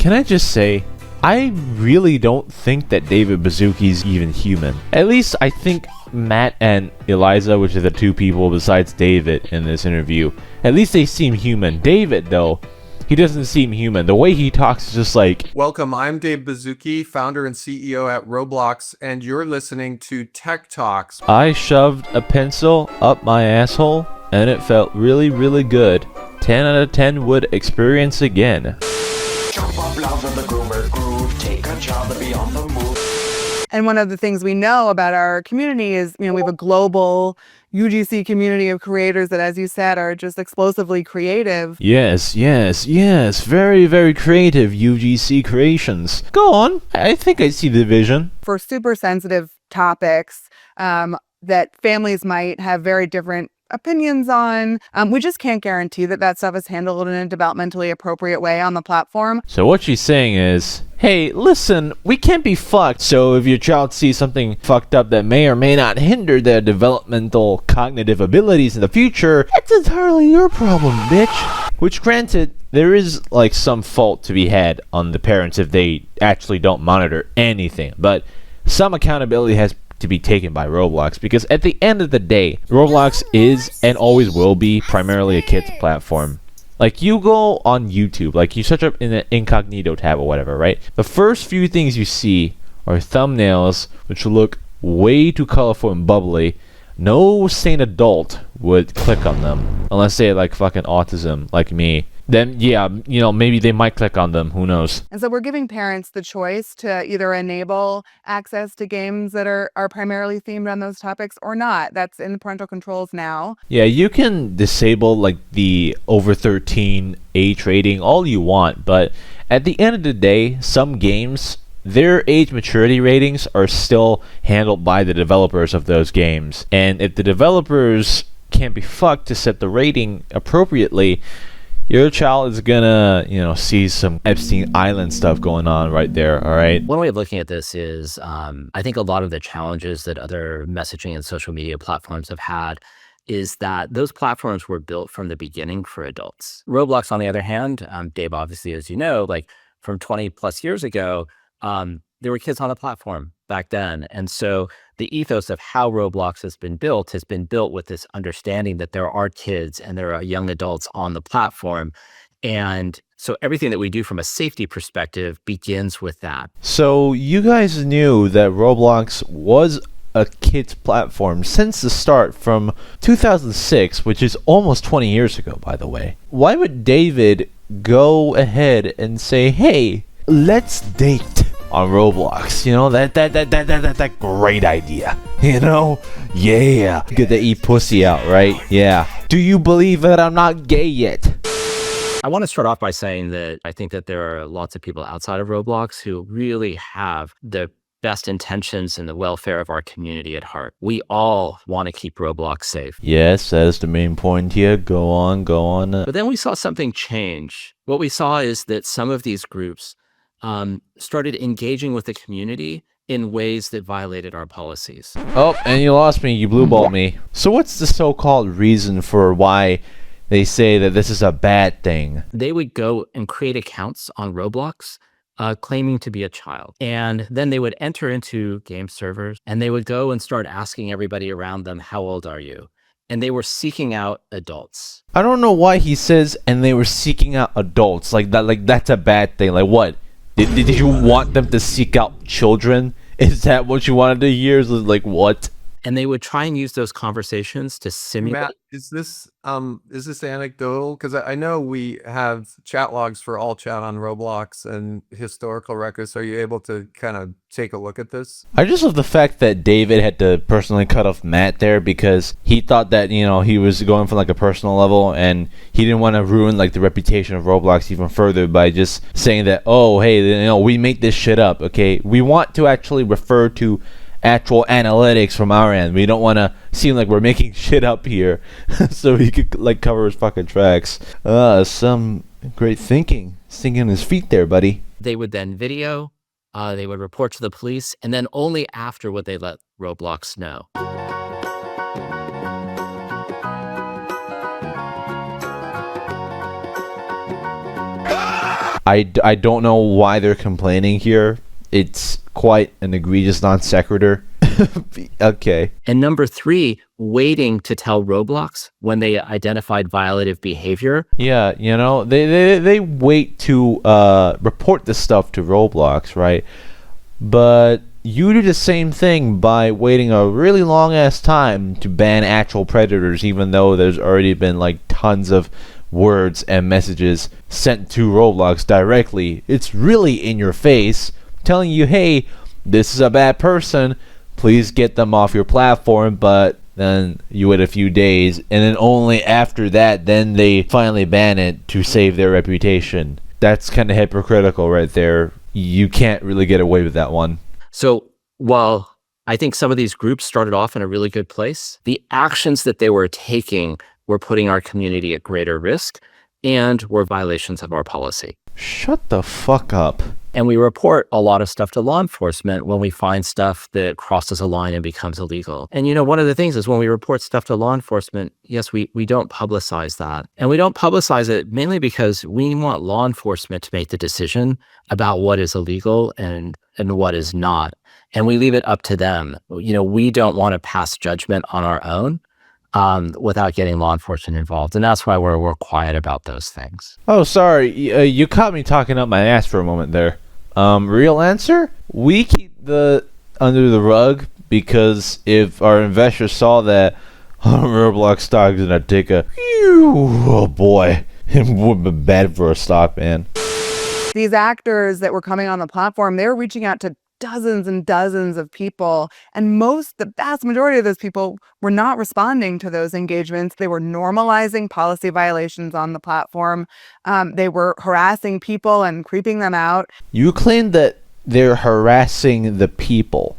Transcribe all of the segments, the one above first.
Can I just say, I really don't think that David Baszucki's even human. At least I think Matt and Eliza, which are the two people besides David in this interview, at least they seem human. David, though, he doesn't seem human. The way he talks is just like... Welcome, I'm Dave Baszucki, founder and CEO at Roblox, and you're listening to Tech Talks. I shoved a pencil up my asshole, and it felt really, really good. 10 out of 10 would experience again. Jump up loud in the groomer groove, take a job and be on the move. And one of the things we know about our community is, we have a global UGC community of creators that, as you said, are just explosively creative. Yes. Very, very creative UGC creations. Go on. I think I see the vision. For super sensitive topics that families might have very different opinions on, we just can't guarantee that stuff is handled in a developmentally appropriate way on the platform. So what she's saying is, hey, listen, we can't be fucked. So if your child sees something fucked up that may or may not hinder their developmental cognitive abilities in the future, it's entirely your problem, bitch. Which, granted, there is like some fault to be had on the parents if they actually don't monitor anything, but some accountability has to be taken by Roblox, because at the end of the day, Roblox is and always will be primarily a kids platform. Like, you go on YouTube, like you search up in the incognito tab or whatever, right? The first few things you see are thumbnails which look way too colorful and bubbly. No sane adult would click on them unless they have like fucking autism like me. Then yeah, maybe they might click on them, who knows. And so we're giving parents the choice to either enable access to games that are primarily themed on those topics or not. That's in the parental controls now. Yeah, you can disable like the over 13 age rating all you want, but at the end of the day, some games, their age maturity ratings are still handled by the developers of those games. And if the developers can't be fucked to set the rating appropriately, your child is gonna, see some Epstein Island stuff going on right there, all right? One way of looking at this is, I think a lot of the challenges that other messaging and social media platforms have had is that those platforms were built from the beginning for adults. Roblox, on the other hand, Dave, obviously, as you know, like from 20 plus years ago, there were kids on the platform back then. And so the ethos of how Roblox has been built with this understanding that there are kids and there are young adults on the platform. And so everything that we do from a safety perspective begins with that. So you guys knew that Roblox was a kids platform since the start, from 2006, which is almost 20 years ago, by the way. Why would David go ahead and say, hey, let's date on Roblox? That great idea. Yeah. Get the pussy out, right? Yeah. Do you believe that I'm not gay yet? I want to start off by saying that I think that there are lots of people outside of Roblox who really have the best intentions and the welfare of our community at heart. We all want to keep Roblox safe. Yes, that is the main point here. Go on. But then we saw something change. What we saw is that some of these groups started engaging with the community in ways that violated our policies. Oh, and you lost me. You blue balled me. So what's the so-called reason for why they say that this is a bad thing? They would go and create accounts on Roblox claiming to be a child. And then they would enter into game servers and they would go and start asking everybody around them, how old are you? And they were seeking out adults. I don't know why he says, and they were seeking out adults. Like that's a bad thing. Like what? Did you want them to seek out children? Is that what you wanted to hear? Like what? And they would try and use those conversations to simulate. Matt, is this anecdotal? Because I know we have chat logs for all chat on Roblox and historical records. Are you able to kind of take a look at this? I just love the fact that David had to personally cut off Matt there, because he thought that, he was going from like a personal level, and he didn't want to ruin like the reputation of Roblox even further by just saying that, oh, hey, we make this shit up, okay? We want to actually refer to actual analytics from our end. We don't want to seem like we're making shit up here. So he could like cover his fucking tracks. Some great thinking. Thinking on his feet there, buddy. They would then video, they would report to the police, and then only after would they let Roblox know. I don't know why they're complaining here. It's quite an egregious non sequitur. Okay. And number 3, waiting to tell Roblox when they identified violative behavior. Yeah, you know, they wait to report this stuff to Roblox, right? But you do the same thing by waiting a really long ass time to ban actual predators, even though there's already been like tons of words and messages sent to Roblox directly. It's really in your face, telling you, hey, this is a bad person, please get them off your platform. But then you wait a few days, and then only after that then they finally ban it to save their reputation. That's kind of hypocritical right there. You can't really get away with that one. So while I think some of these groups started off in a really good place, the actions that they were taking were putting our community at greater risk and were violations of our policy. Shut the fuck up. And we report a lot of stuff to law enforcement when we find stuff that crosses a line and becomes illegal. And, you know, one of the things is when we report stuff to law enforcement, yes, we don't publicize that. And we don't publicize it mainly because we want law enforcement to make the decision about what is illegal and what is not. And we leave it up to them. You know, we don't want to pass judgment on our own without getting law enforcement involved. And that's why we're quiet about those things. Oh, sorry. You caught me talking up my ass for a moment there. Real answer? We keep the under the rug because if our investors saw that Roblox stock is gonna take a oh boy, it would be bad for a stock, man. These actors that were coming on the platform, they were reaching out to dozens and dozens of people, and the vast majority of those people were not responding to those engagements. They were normalizing policy violations on the platform. They were harassing people and creeping them out. You claim that they're harassing the people.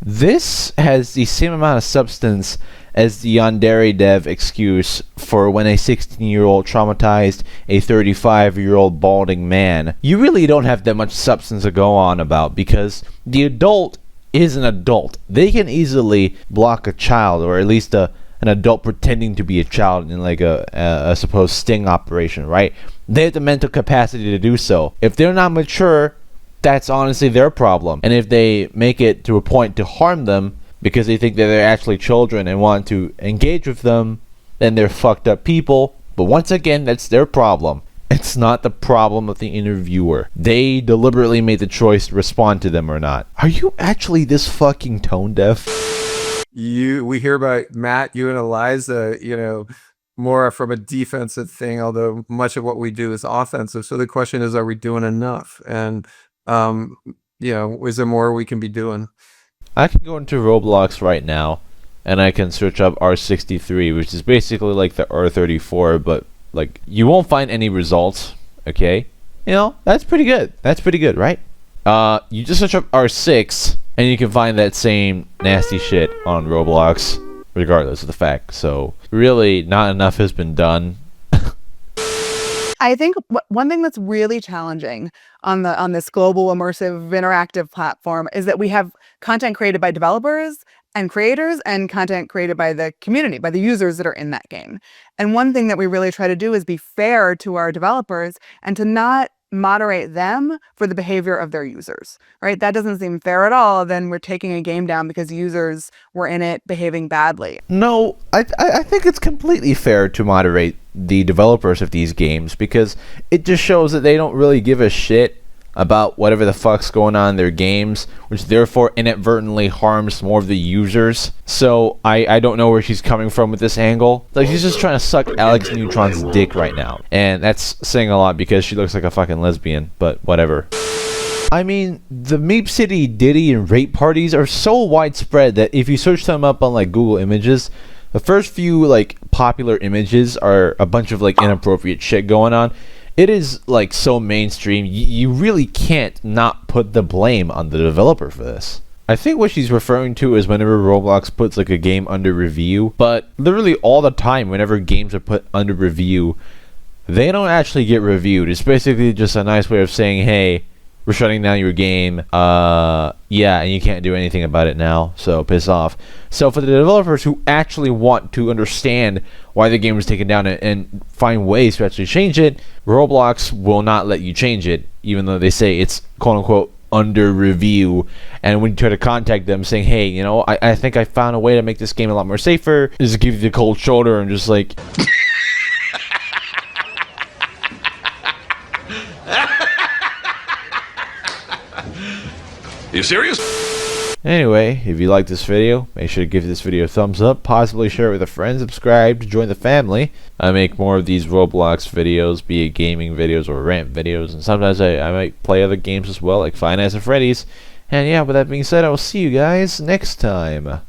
This has the same amount of substance as the yandere dev excuse for when a 16-year-old traumatized a 35-year-old balding man. You really don't have that much substance to go on about because the adult is an adult. They can easily block a child, or at least an adult pretending to be a child in like a supposed sting operation, right? They have the mental capacity to do so. If they're not mature, that's honestly their problem. And if they make it to a point to harm them because they think that they're actually children and want to engage with them, then they're fucked up people. But once again, that's their problem. It's not the problem of the interviewer. They deliberately made the choice to respond to them or not. Are you actually this fucking tone deaf? We hear about Matt, you and Eliza, you know, more from a defensive thing, although much of what we do is offensive. So the question is, are we doing enough? And, you know, is there more we can be doing? I can go into Roblox right now and I can search up R63, which is basically like the R34, but like you won't find any results, okay? You know, that's pretty good. That's pretty good, right? You just search up R6 and you can find that same nasty shit on Roblox, regardless of the fact. So really not enough has been done. I think one thing that's really challenging on this global immersive interactive platform is that we have content created by developers and creators and content created by the community, by the users that are in that game. And one thing that we really try to do is be fair to our developers and to not moderate them for the behavior of their users, right? That doesn't seem fair at all. Then we're taking a game down because users were in it behaving badly. No, I think it's completely fair to moderate the developers of these games because it just shows that they don't really give a shit about whatever the fuck's going on in their games, which therefore inadvertently harms more of the users. So I don't know where she's coming from with this angle. Like, she's just trying to suck Alex Neutron's dick right now. And that's saying a lot because she looks like a fucking lesbian, but whatever. I mean, the Meep City Diddy and rape parties are so widespread that if you search them up on like Google Images, the first few like popular images are a bunch of like inappropriate shit going on. It is like so mainstream, you really can't not put the blame on the developer for this. I think what she's referring to is whenever Roblox puts like a game under review, but literally all the time whenever games are put under review, they don't actually get reviewed. It's basically just a nice way of saying, hey, we're shutting down your game. Yeah, and you can't do anything about it now, so piss off. So for the developers who actually want to understand why the game was taken down and find ways to actually change it, Roblox will not let you change it, even though they say it's quote-unquote under review. And when you try to contact them saying, hey, you know, I think I found a way to make this game a lot more safer, just give you the cold shoulder and just like... You serious? Anyway, if you like this video, make sure to give this video a thumbs up, possibly share it with a friend, subscribe to join the family. I make more of these Roblox videos, be it gaming videos or rant videos, and sometimes I might play other games as well, like Five Nights at Freddy's. And yeah, with that being said, I will see you guys next time.